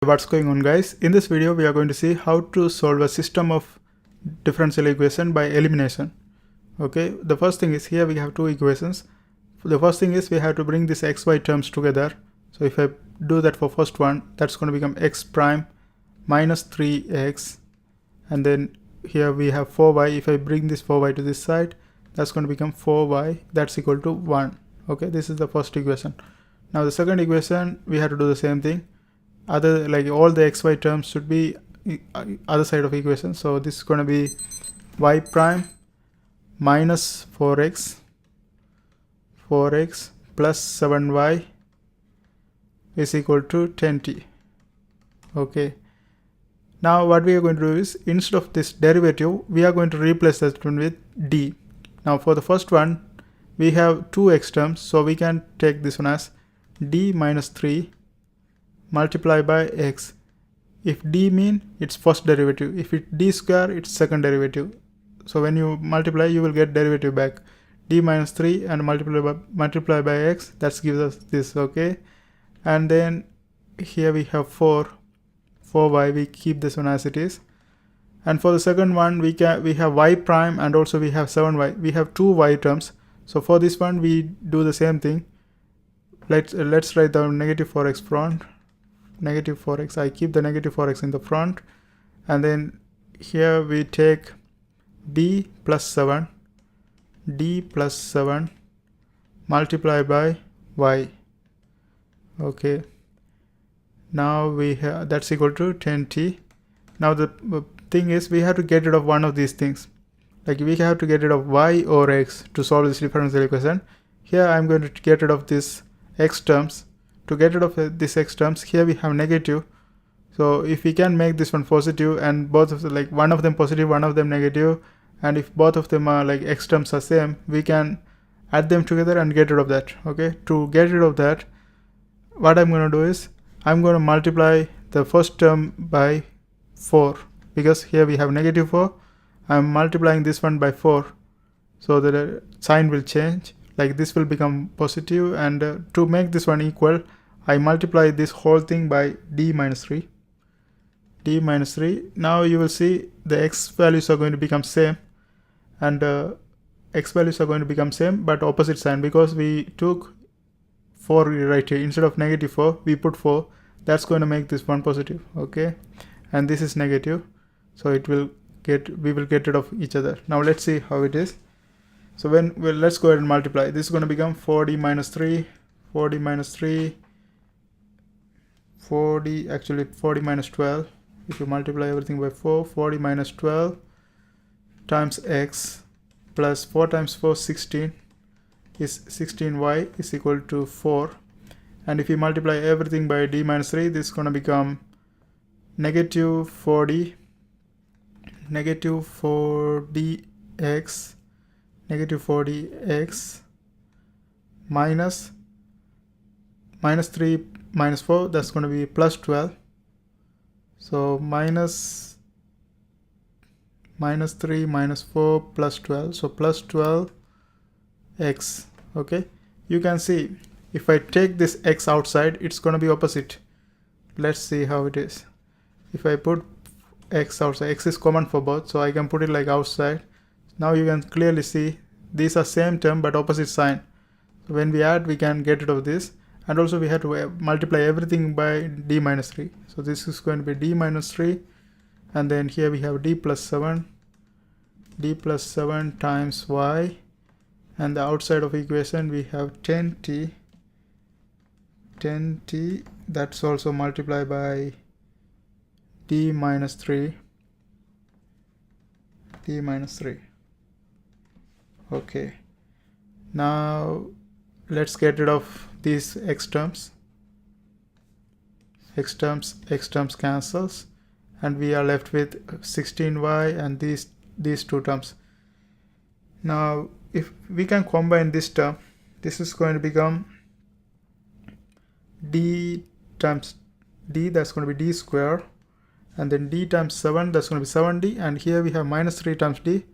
What's going on, guys? In this video we are going to see how to solve a system of differential equation by elimination. Okay, the first thing is here we have two equations. The first thing is we have to bring these xy terms together. So if I do that for first one, that's going to become x prime minus 3x, and then here we have 4y. If I bring this 4y to this side, that's going to become 4y, that's equal to 1. Okay, this is the first equation. Now the second equation, we have to do the same thing. All the xy terms should be other side of equation. So this is going to be y prime minus 4x plus 7y is equal to 10t. Okay, now what we are going to do is, instead of this derivative, we are going to replace that one with d. Now for the first one, we have two x terms, so we can take this one as d minus 3 multiplied by x. If d mean it's first derivative, if it d square, it's second derivative. So when you multiply, you will get derivative back. D minus 3 and multiply by x, that gives us this. Okay, and then here we have 4y, we keep this one as it is. And for the second one, we have y prime and also we have 7y. We have two y terms. So for this one, we do the same thing. Let's write the negative 4x front. Negative 4x, I keep the negative 4x in the front, and then here we take d plus 7 multiplied by y. Okay, now we have that's equal to 10t. Now the thing is, we have to get rid of one of these things. Like we have to get rid of y or x to solve this differential equation. Here I'm going to get rid of this x terms. To get rid of this x terms, here we have negative. So if we can make this one positive and both of the, one of them positive, one of them negative, and if both of them are x terms are same, we can add them together and get rid of that. Okay, to get rid of that, what I'm going to do is, I'm going to multiply the first term by 4, because here we have negative 4. I'm multiplying this one by 4, so the sign will change. Like this will become positive, and to make this one equal, I multiply this whole thing by d minus 3. Now you will see the x values are going to become same, and x values are going to become same but opposite sign, because we took 4 right here. Instead of negative 4, we put 4. That's going to make this one positive. Okay, and this is negative, so we will get rid of each other. Now let's see how it is. So let's go ahead and multiply. This is going to become 4d minus 3 minus 12. If you multiply everything by 4d minus 12 times x plus 4 times 4, 16 is 16y is equal to 4. And if you multiply everything by d minus 3, this is going to become negative 40 40x minus 3 minus 4, that's going to be plus 12. So minus 3 minus 4 plus 12, so plus 12x. Okay, you can see if I take this x outside, it's going to be opposite. Let's see how it is. If I put x outside, x is common for both, so I can put it like outside. Now you can clearly see these are same term but opposite sign. So when we add, we can get rid of this, and also we have to multiply everything by d minus 3. So this is going to be d minus 3, and then here we have d plus 7 times y, and the outside of equation we have 10t, that's also multiplied by d minus 3. Okay, now let's get rid of these x terms. X terms cancels, and we are left with 16y and these two terms. Now if we can combine this term, this is going to become d times d, that's going to be d square, and then d times 7, that's going to be 7d, and here we have minus 3 times d,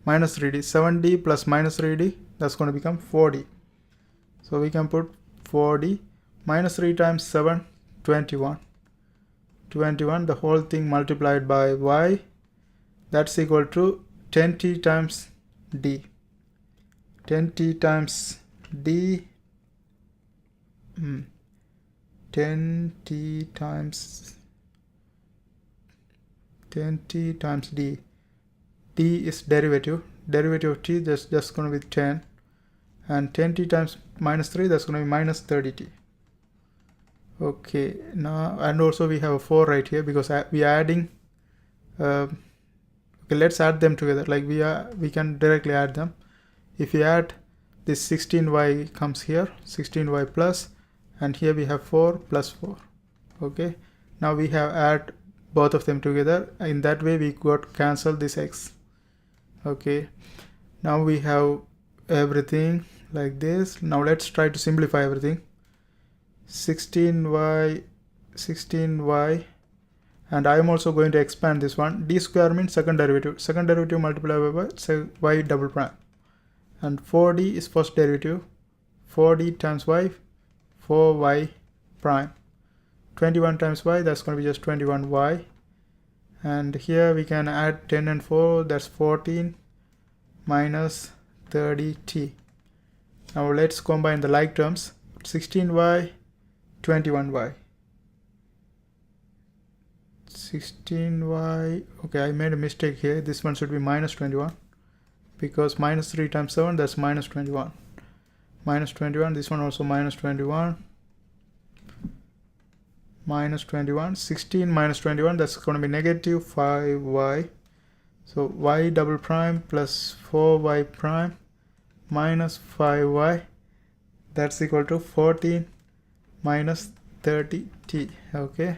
minus 3d, 7d plus minus 3d, that's going to become 4d. So we can put 4d minus 3 times 7, 21. 21, the whole thing multiplied by y, that's equal to 10t times d. 10t times d, 10t times d. D is derivative of t, that's just going to be 10, and 10t times minus 3, that's going to be minus 30t. Okay, now, and also we have a 4 right here because we are adding. Okay, let's add them together. Like we can directly add them. If we add this 16y comes here, 16y plus, and here we have 4 plus 4. Okay, now we have add both of them together. In that way we got cancel this x. Okay, now we have everything like this. Now let's try to simplify everything. 16y, and I am also going to expand this one. D square means second derivative multiplied by y double prime, and 4d is first derivative, 4d times y, 4y prime. 21 times y, that's going to be just 21y, and here we can add 10 and 4, that's 14 minus 30t. Now let's combine the like terms. 16y, 21y. 16y, okay, I made a mistake here. This one should be minus 21 because minus 3 times 7, that's minus 21. Minus 21, this one also minus 21. Minus 21, 16 minus 21, that's going to be negative 5y. So y double prime plus 4y prime minus 5y, that's equal to 14 minus 30t. Okay,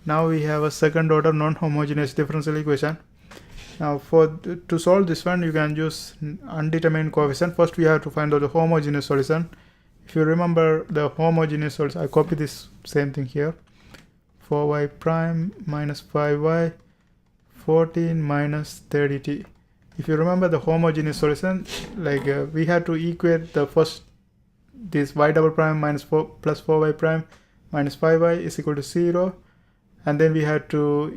now we have a second order non-homogeneous differential equation. Now to solve this one, you can use undetermined coefficient. First we have to find out the homogeneous solution. If you remember the homogeneous solution, I copy this same thing here. 4y prime minus 5y, 14 minus 30t. If you remember the homogeneous solution, like we had to equate the first, this y double prime minus 4 plus 4y prime minus 5y is equal to 0, and then we had to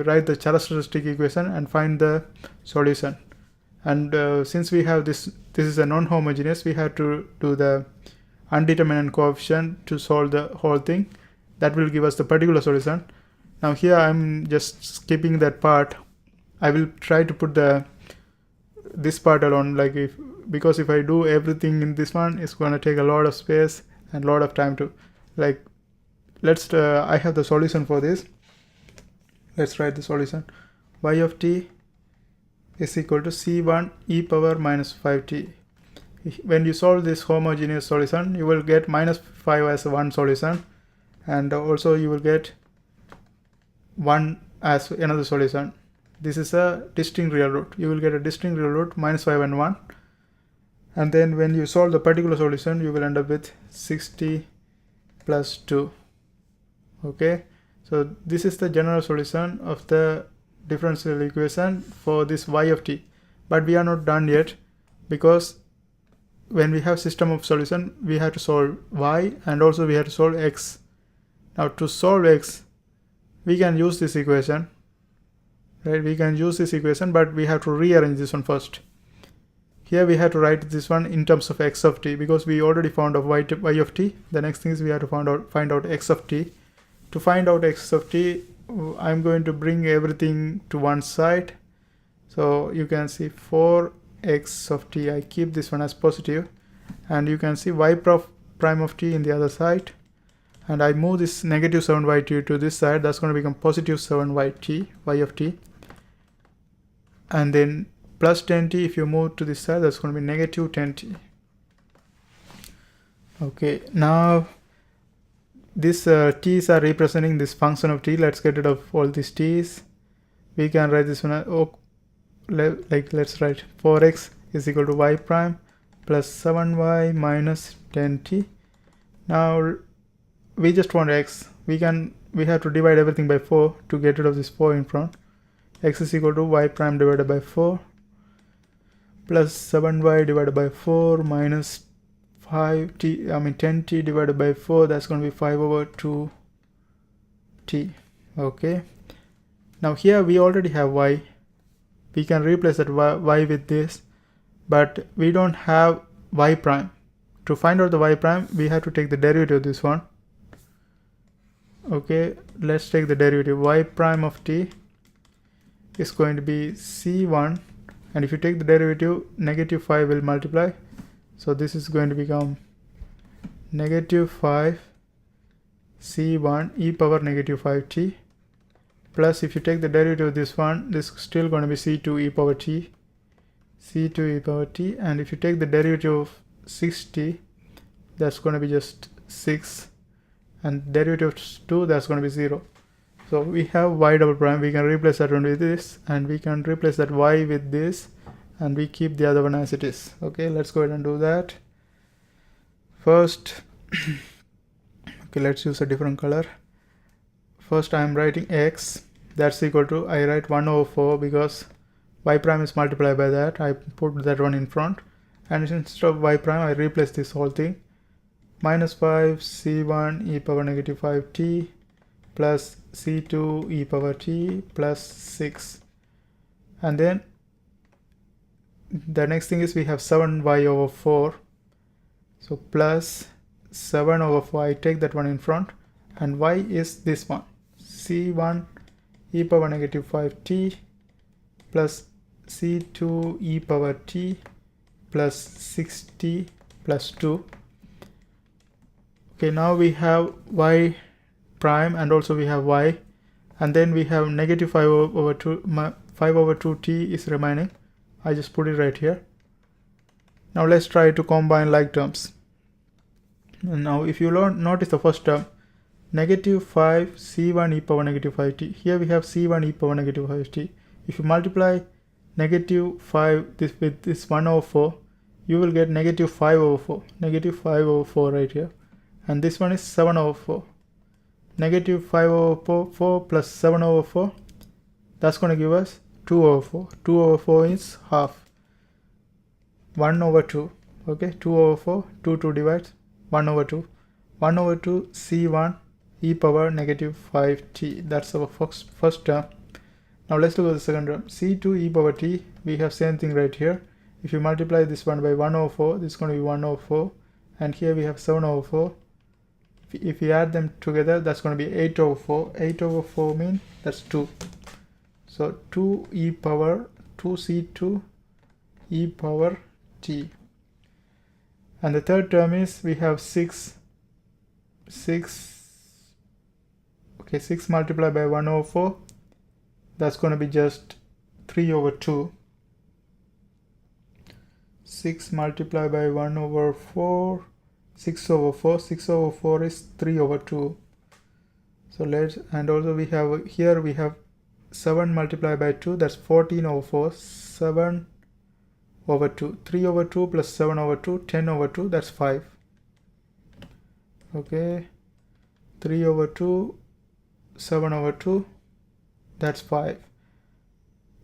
write the characteristic equation and find the solution. And since we have this is a non-homogeneous, we have to do the undetermined coefficient to solve the whole thing. That will give us the particular solution. Now here I'm just skipping that part. I will try to put this part alone, because if I do everything in this one, it's going to take a lot of space and a lot of time to I have the solution for this. Let's write the solution. Y of t is equal to c1 e power minus 5t. When you solve this homogeneous solution, you will get minus 5 as one solution, and also you will get 1 as another solution. This is a distinct real root. You will get a distinct real root, minus 5 and 1. And then when you solve the particular solution, you will end up with 60 plus 2. Okay, so this is the general solution of the differential equation for this y of t. But we are not done yet, because when we have system of solution, we have to solve y and also we have to solve x. Now to solve x, we can use this equation, right? We can use this equation, but we have to rearrange this one first. Here we have to write this one in terms of x of t, because we already found out y of t. The next thing is we have to find out x of t. To find out x of t, I'm going to bring everything to one side. So you can see for x of t, I keep this one as positive, and you can see y prime of t in the other side, and I move this negative 7yt to this side. That's going to become positive 7yt, y of t, and then plus 10t if you move to this side, that's going to be negative 10t. Okay, now these t's are representing this function of t. Let's get rid of all these t's. We can write this one let's write 4x is equal to y prime plus 7y minus 10t. Now we just want x. We have to divide everything by 4 to get rid of this 4 in front. X is equal to y prime divided by 4 plus 7y divided by 4 minus 10t divided by 4, that's going to be 5 over 2t. Okay, now here we already have y. We can replace that y with this, but we don't have y prime. To find out the y prime, we have to take the derivative of this one. Okay, let's take the derivative. Y prime of t is going to be c1, and if you take the derivative, negative 5 will multiply, so this is going to become negative 5 c1 e power negative 5t, plus if you take the derivative of this one, this is still going to be c2 e power t, c2 e power t, and if you take the derivative of 6t, that's going to be just 6, and derivative of 2, that's going to be 0. So we have y double prime. We can replace that one with this, and we can replace that y with this, and we keep the other one as it is. Okay, let's go ahead and do that. First, okay, let's use a different color. First I am writing x, that's equal to, I write 1 over 4 because y prime is multiplied by that. I put that one in front, and instead of y prime I replace this whole thing. Minus 5 c1 e power negative 5t plus c2 e power t plus 6, and then the next thing is we have 7y over 4, so plus 7 over 4, I take that one in front, and y is this one, c1 e power negative 5t plus c2 e power t plus 6t plus 2. Okay, now we have y prime, and also we have y, and then we have negative 5 over 2t is remaining. I just put it right here. Now let's try to combine like terms. And now if you notice the first term, negative 5 c1 e power negative 5t, here we have c1 e power negative 5t. If you multiply negative 5 with this 1 over 4, you will get negative 5 over 4, negative 5 over 4 right here, and this one is 7 over 4. Negative 5 over 4 plus 7 over 4, that's going to give us 2 over 4. 2 over 4 is half. 1 over 2. Okay, 2 over 4, 2 divides 1 over 2. 1 over 2 c1 e power negative 5t. That's our first term. Now let's look at the second term. c2 e power t, we have same thing right here. If you multiply this one by 1 over 4, this is going to be 1 over 4. And here we have 7 over 4. If we add them together, that's going to be 8 over 4. 8 over 4 means that's 2. So 2 e power 2c2 e power t. And the third term is we have 6 multiplied by 1 over 4. That's going to be just 3 over 2. 6 multiplied by 1 over 4. 6 over 4. 6 over 4 is 3 over 2. So and also we have here we have 7 multiplied by 2, that's 14 over 4. 7 over 2. 3 over 2 plus 7 over 2, 10 over 2, that's 5. Okay. 3 over 2, 7 over 2, that's 5.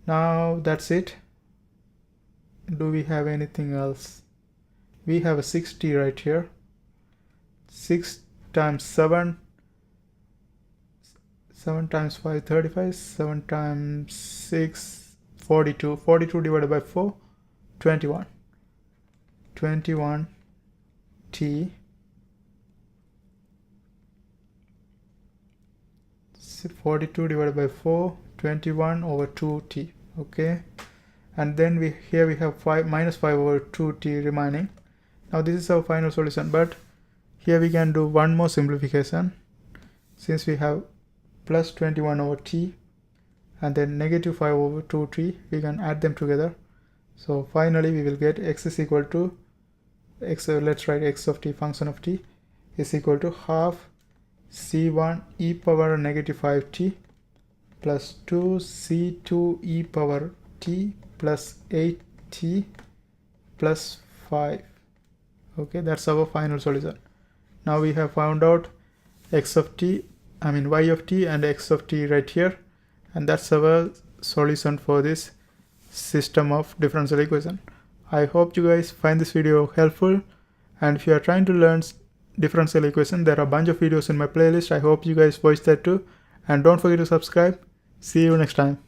Now that's it. Do we have anything else? We have a 60 right here. 6 times 7. 7 times 5, 35. 7 times 6, 42. 42 divided by 4, 21. 21 t. 42 divided by 4, 21 over 2t. Okay, and then we have minus 5 over 2t remaining. Now this is our final solution, but here we can do one more simplification. Since we have plus 21 over t and then negative 5 over 2t, we can add them together. So finally we will get x is equal to x, let's write x of t, function of t, is equal to half c1 e power negative 5t plus 2 c2 e power t plus 8t plus 5. Okay, that's our final solution. Now we have found out x of t, y of t and x of t right here, and that's our solution for this system of differential equation. I hope you guys find this video helpful, and if you are trying to learn differential equation, there are a bunch of videos in my playlist. I hope you guys watch that too, and don't forget to subscribe. See you next time.